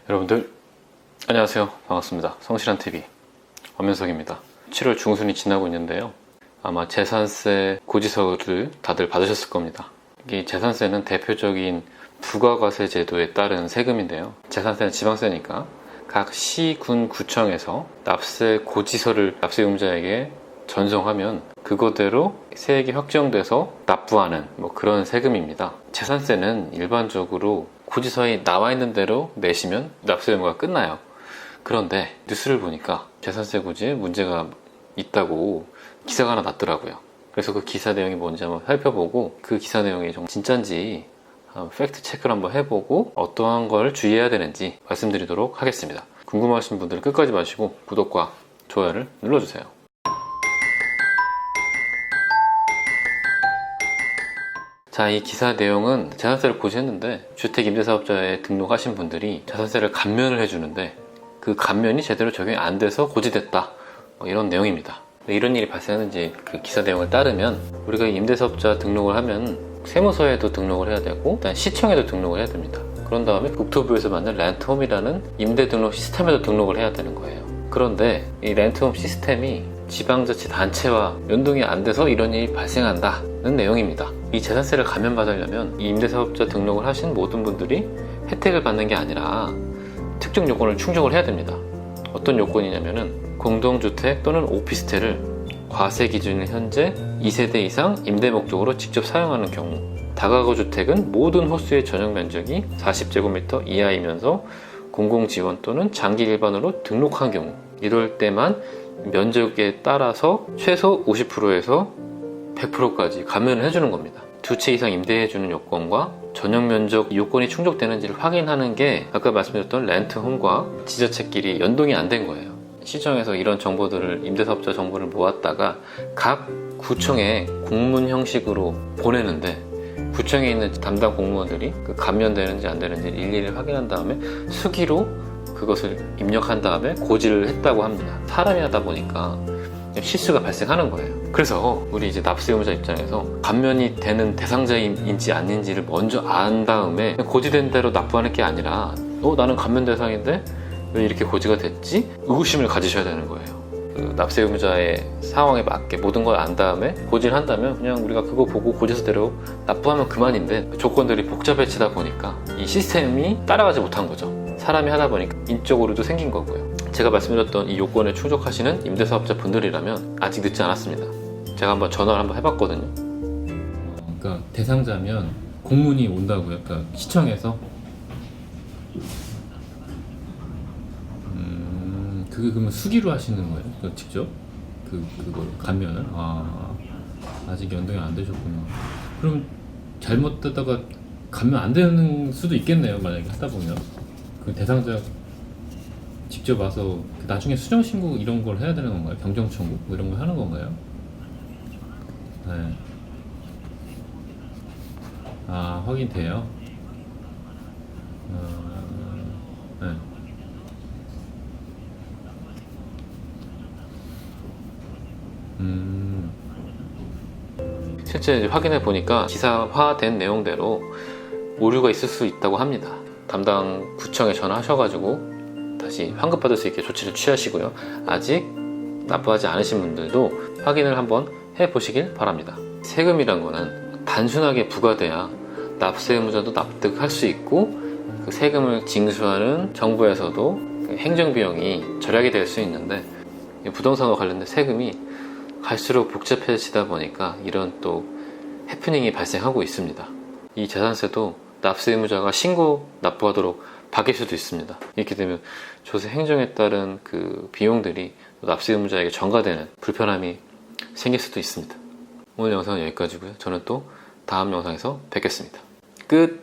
여러분들 안녕하세요. 반갑습니다. 성실한TV 엄현석입니다. 7월 중순이 지나고 있는데요, 아마 재산세 고지서를 다들 받으셨을 겁니다. 이 재산세는 대표적인 부가과세 제도에 따른 세금인데요, 재산세는 지방세니까 각 시, 군, 구청에서 납세 고지서를 납세용자에게 전송하면 그거대로 세액이 확정돼서 납부하는 그런 세금입니다. 재산세는 일반적으로 고지서에 나와 있는 대로 내시면 납세 의무가 끝나요. 그런데 뉴스를 보니까 재산세 고지에 문제가 있다고 기사가 하나 났더라고요. 그래서 그 기사 내용이 뭔지 한번 살펴보고, 그 기사 내용이 좀 진짠지 팩트 체크를 한번 해보고 어떠한 걸 주의해야 되는지 말씀드리도록 하겠습니다. 궁금하신 분들은 끝까지 봐주시고 구독과 좋아요를 눌러주세요. 자, 이 기사 내용은 재산세를 고지했는데 주택임대사업자에 등록하신 분들이 재산세를 감면을 해주는데 그 감면이 제대로 적용이 안 돼서 고지됐다, 이런 내용입니다. 왜 이런 일이 발생하는지 그 기사 내용을 따르면, 우리가 임대사업자 등록을 하면 세무서에도 등록을 해야 되고 일단 시청에도 등록을 해야 됩니다. 그런 다음에 국토부에서 만든 렌트홈이라는 임대 등록 시스템에도 등록을 해야 되는 거예요. 그런데 이 렌트홈 시스템이 지방자치단체와 연동이 안 돼서 이런 일이 발생한다는 내용입니다. 이 재산세를 감면받으려면 이 임대사업자 등록을 하신 모든 분들이 혜택을 받는 게 아니라 특정 요건을 충족을 해야 됩니다. 어떤 요건이냐면은 공동주택 또는 오피스텔을 과세 기준일 현재 2세대 이상 임대 목적으로 직접 사용하는 경우, 다가구 주택은 모든 호수의 전용 면적이 40제곱미터 이하이면서 공공지원 또는 장기 일반으로 등록한 경우, 이럴 때만 면적에 따라서 최소 50%에서 100%까지 감면을 해주는 겁니다. 두 채 이상 임대해주는 요건과 전용 면적 요건이 충족되는지를 확인하는 게 아까 말씀드렸던 렌트홈과 지자체끼리 연동이 안 된 거예요. 시청에서 이런 정보들을, 임대사업자 정보를 모았다가 각 구청에 공문 형식으로 보내는데, 구청에 있는 담당 공무원들이 그 감면되는지 안 되는지 일일이 확인한 다음에 수기로 그것을 입력한 다음에 고지를 했다고 합니다. 사람이 하다 보니까 실수가 발생하는 거예요. 그래서 우리 이제 납세 의무자 입장에서 감면이 되는 대상자인지 아닌지를 먼저 안 다음에 고지된 대로 납부하는 게 아니라 나는 감면 대상인데 왜 이렇게 고지가 됐지? 의구심을 가지셔야 되는 거예요. 그 납세 의무자의 상황에 맞게 모든 걸 안 다음에 고지를 한다면 그냥 우리가 그거 보고 고지서대로 납부하면 그만인데, 조건들이 복잡해지다 보니까 이 시스템이 따라가지 못한 거죠. 사람이 하다 보니까 인적오류도 생긴 거고요. 제가 말씀드렸던 이 요건에 충족하시는 임대사업자 분들이라면 아직 늦지 않았습니다. 제가 한번 전화를 한번 해봤거든요. 그러니까 대상자면 공문이 온다고요? 그러니까 시청에서? 그게 그러면 수기로 하시는 거예요? 그러니까 직접? 그걸 감면을? 아직 연동이 안 되셨구나. 그럼 잘못되다가 감면 안 되는 수도 있겠네요, 만약에 하다 보면. 그 대상자 직접 와서 나중에 수정신고 이런 걸 해야 되는 건가요? 병정청구 이런 걸 하는 건가요? 네. 확인돼요? 네. 실제 확인해 보니까 기사화된 내용대로 오류가 있을 수 있다고 합니다. 담당 구청에 전화하셔가지고 다시 환급받을 수 있게 조치를 취하시고요. 아직 납부하지 않으신 분들도 확인을 한번 해보시길 바랍니다. 세금이란 거는 단순하게 부과돼야 납세 의무자도 납득할 수 있고, 그 세금을 징수하는 정부에서도 행정비용이 절약이 될 수 있는데, 부동산과 관련된 세금이 갈수록 복잡해지다 보니까 이런 또 해프닝이 발생하고 있습니다. 이 재산세도 납세 의무자가 신고 납부하도록 바뀔 수도 있습니다. 이렇게 되면 조세 행정에 따른 그 비용들이 납세 의무자에게 전가되는 불편함이 생길 수도 있습니다. 오늘 영상은 여기까지고요. 저는 또 다음 영상에서 뵙겠습니다. 끝!